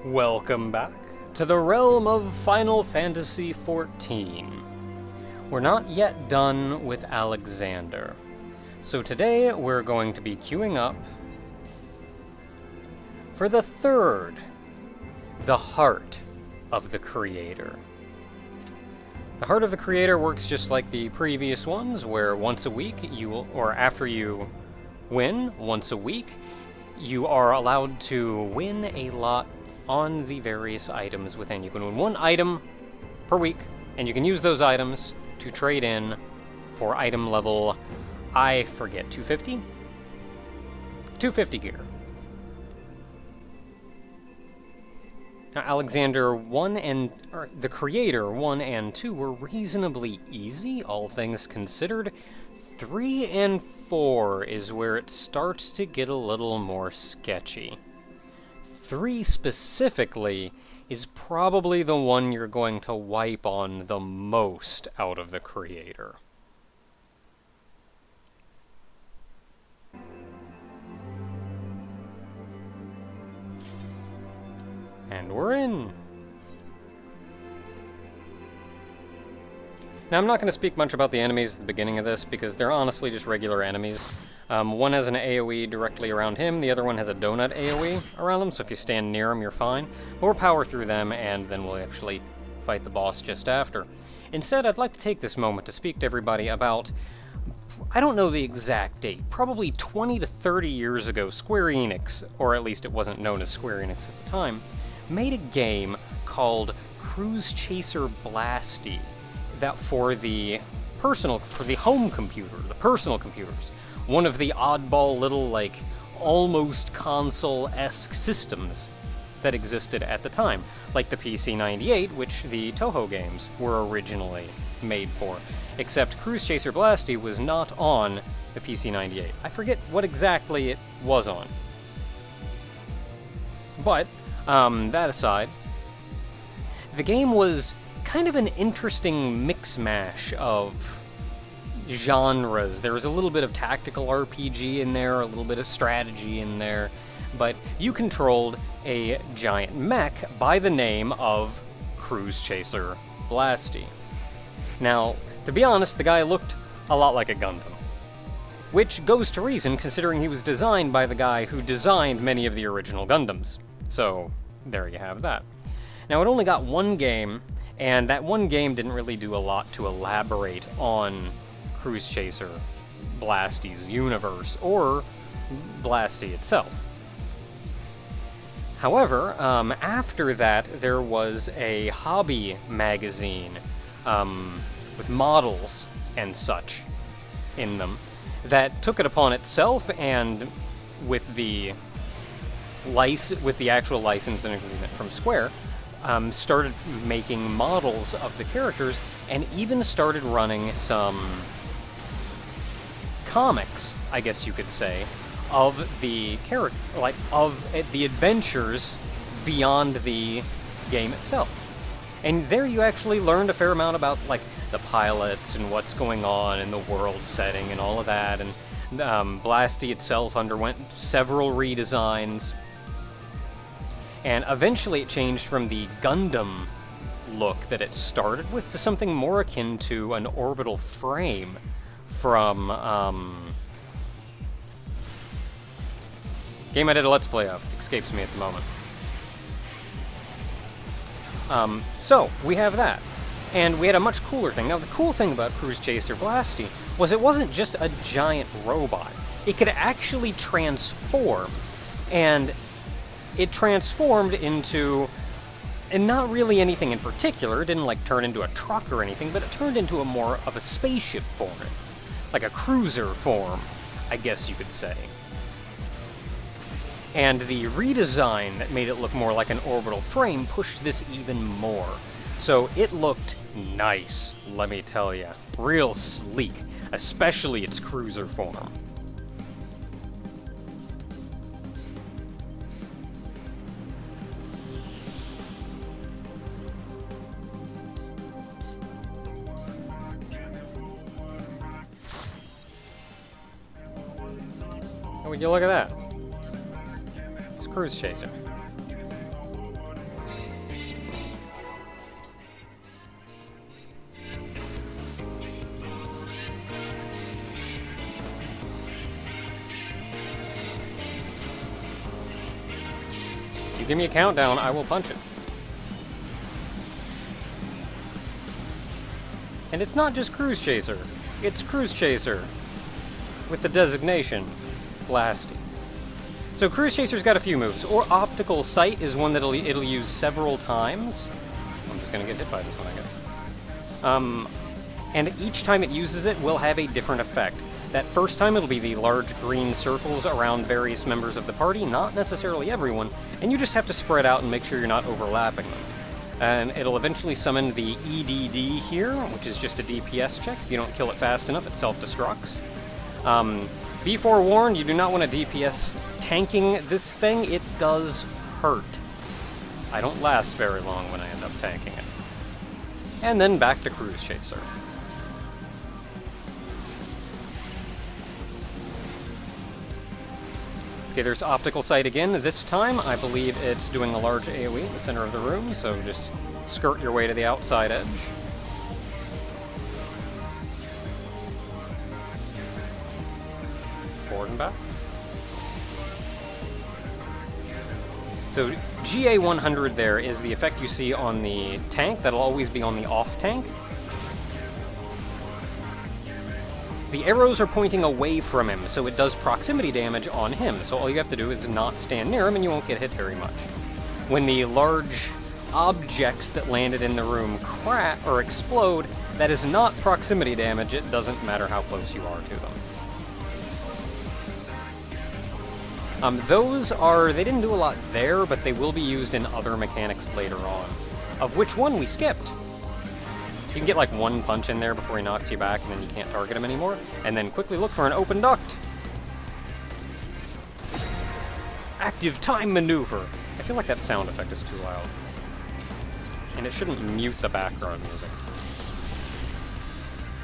Welcome back to the realm of Final Fantasy XIV. We're not yet done with Alexander, so today we're going to be queuing up for the third, the Heart of the Creator. The Heart of the Creator works just like the previous ones, where once a week, or after you win once a week, you are allowed to win a lot on the various items within. You can win one item per week, and you can use those items to trade in for item level, I forget, 250? 250 gear. Now, Alexander 1 and the Creator 1 and 2 were reasonably easy, all things considered. 3 and 4 is where it starts to get a little more sketchy. 3 specifically is probably the one you're going to wipe on the most out of the Creator. And we're in. Now, I'm not going to speak much about the enemies at the beginning of this, because they're honestly just regular enemies. One has an AoE directly around him, the other one has a donut AoE around him, so if you stand near him, you're fine. But we'll power through them, and then we'll actually fight the boss just after. Instead, I'd like to take this moment to speak to everybody about, I don't know the exact date, probably 20 to 30 years ago, Square Enix, or at least it wasn't known as Square Enix at the time, made a game called Cruise Chaser Blasty that for the home computer, the personal computers, one of the oddball little, like, almost console-esque systems that existed at the time, like the PC-98, which the Toho games were originally made for. Except Cruise Chaser Blasty was not on the PC-98. I forget what exactly it was on. But, that aside, the game was kind of an interesting mix-mash of genres. There was a little bit of tactical RPG in there, a little bit of strategy in there, but you controlled a giant mech by the name of Cruise Chaser Blasty. Now, to be honest, the guy looked a lot like a Gundam, which goes to reason considering he was designed by the guy who designed many of the original Gundams. So, there you have that. Now, it only got one game, and that one game didn't really do a lot to elaborate on Cruise Chaser Blasty's universe, or Blasty itself. However, after that, there was a hobby magazine with models and such in them that took it upon itself, and with the actual license and agreement from Square, started making models of the characters, and even started running some comics, I guess you could say, of the character, of the adventures beyond the game itself. And there you actually learned a fair amount about, like, the pilots and what's going on in the world setting and all of that, and Blasty itself underwent several redesigns. And eventually it changed from the Gundam look that it started with to something more akin to an orbital frame from, game I did a Let's Play of. Escapes me at the moment. So, we have that. And we had a much cooler thing. Now, the cool thing about Cruise Chaser Blasty was it wasn't just a giant robot. It could actually transform, and it transformed into, and not really anything in particular, it didn't like turn into a truck or anything, but it turned into a more of a spaceship form. Like a cruiser form, I guess you could say. And the redesign that made it look more like an orbital frame pushed this even more. So it looked nice, let me tell ya. Real sleek, especially its cruiser form. Would you look at that? It's Cruise Chaser. You give me a countdown, I will punch it. And it's not just Cruise Chaser. It's Cruise Chaser with the designation Blasty. So Cruise Chaser's got a few moves. Or Optical Sight is one that it'll use several times. I'm just gonna get hit by this one, I guess. And each time it uses it will have a different effect. That first time it'll be the large green circles around various members of the party, not necessarily everyone, and you just have to spread out and make sure you're not overlapping them. And it'll eventually summon the EDD here, which is just a DPS check. If you don't kill it fast enough, it self-destructs. Be forewarned, you do not want to DPS tanking this thing. It does hurt. I don't last very long when I end up tanking it. And then back to Cruise Chaser. Okay, there's Optical Sight again. This time, I believe it's doing a large AoE in the center of the room, so just skirt your way to the outside edge. Forward and back. So GA100 there is the effect you see on the tank. That'll always be on the off tank. The arrows are pointing away from him, so it does proximity damage on him. So all you have to do is not stand near him and you won't get hit very much. When the large objects that landed in the room crack or explode, that is not proximity damage. It doesn't matter how close you are to them. They didn't do a lot there, but they will be used in other mechanics later on. Of which one we skipped. You can get like one punch in there before he knocks you back and then you can't target him anymore. And then quickly look for an open duct. Active time maneuver. I feel like that sound effect is too loud. And it shouldn't mute the background music.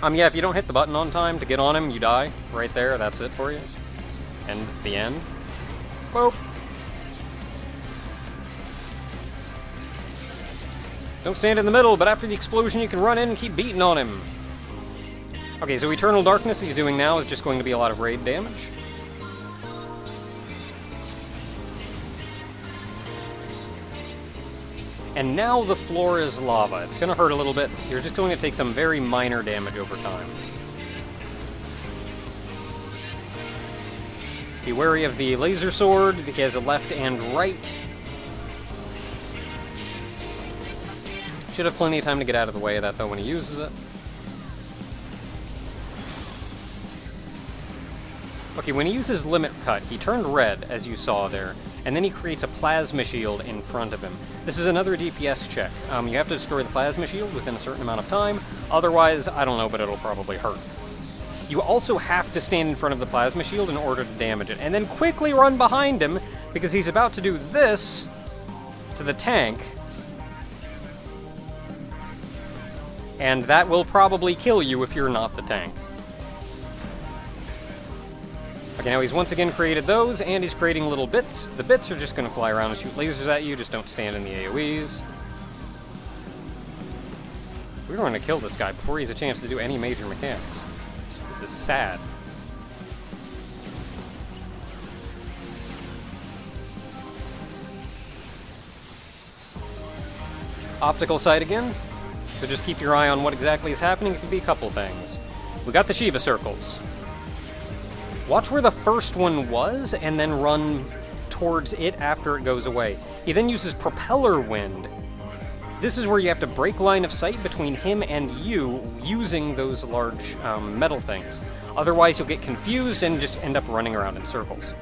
Yeah, if you don't hit the button on time to get on him, you die. Right there, that's it for you. And the end. Boop. Don't stand in the middle, but after the explosion you can run in and keep beating on him. Okay, so Eternal Darkness he's doing now is just going to be a lot of raid damage. And now the floor is lava. It's going to hurt a little bit. You're just going to take some very minor damage over time. Be wary of the laser sword. He has a left and right. Should have plenty of time to get out of the way of that, though, when he uses it. Okay, when he uses Limit Cut, he turned red, as you saw there, and then he creates a Plasma Shield in front of him. This is another DPS check. You have to destroy the Plasma Shield within a certain amount of time, otherwise, I don't know, but it'll probably hurt. You also have to stand in front of the Plasma Shield in order to damage it, and then quickly run behind him, because he's about to do this to the tank, and that will probably kill you if you're not the tank. Okay, now he's once again created those, and he's creating little bits. The bits are just going to fly around and shoot lasers at you, just don't stand in the AoEs. We're going to kill this guy before he has a chance to do any major mechanics. This is sad. Optical Sight again. So just keep your eye on what exactly is happening. It could be a couple things. We got the Shiva circles. Watch where the first one was, and then run towards it after it goes away. He then uses Propeller Wind. This is where you have to break line of sight between him and you using those large metal things. Otherwise, you'll get confused and just end up running around in circles.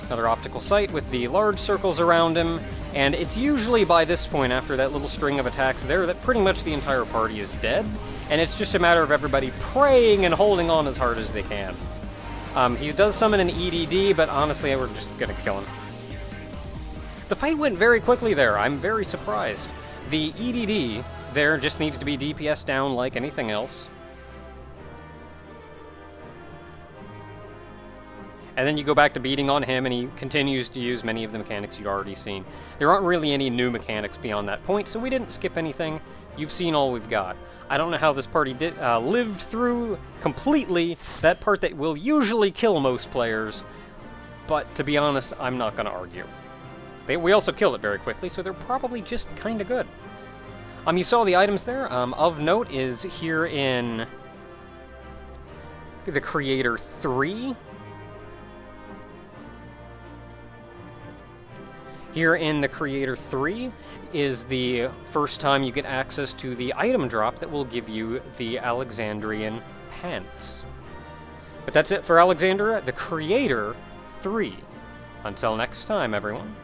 Another Optical Sight with the large circles around him. And it's usually by this point, after that little string of attacks there, that pretty much the entire party is dead. And it's just a matter of everybody praying and holding on as hard as they can. He does summon an EDD, but honestly, we're just gonna kill him. The fight went very quickly there. I'm very surprised. The EDD there just needs to be DPS down like anything else. And then you go back to beating on him, and he continues to use many of the mechanics you'd already seen. There aren't really any new mechanics beyond that point, so we didn't skip anything. You've seen all we've got. I don't know how this party lived through completely that part that will usually kill most players, but to be honest, I'm not going to argue. We also killed it very quickly, so they're probably just kind of good. You saw the items there. Of note is here in the Creator 3. Here in the Creator 3 is the first time you get access to the item drop that will give you the Alexandrian pants. But that's it for Alexandria, the Creator 3. Until next time, everyone.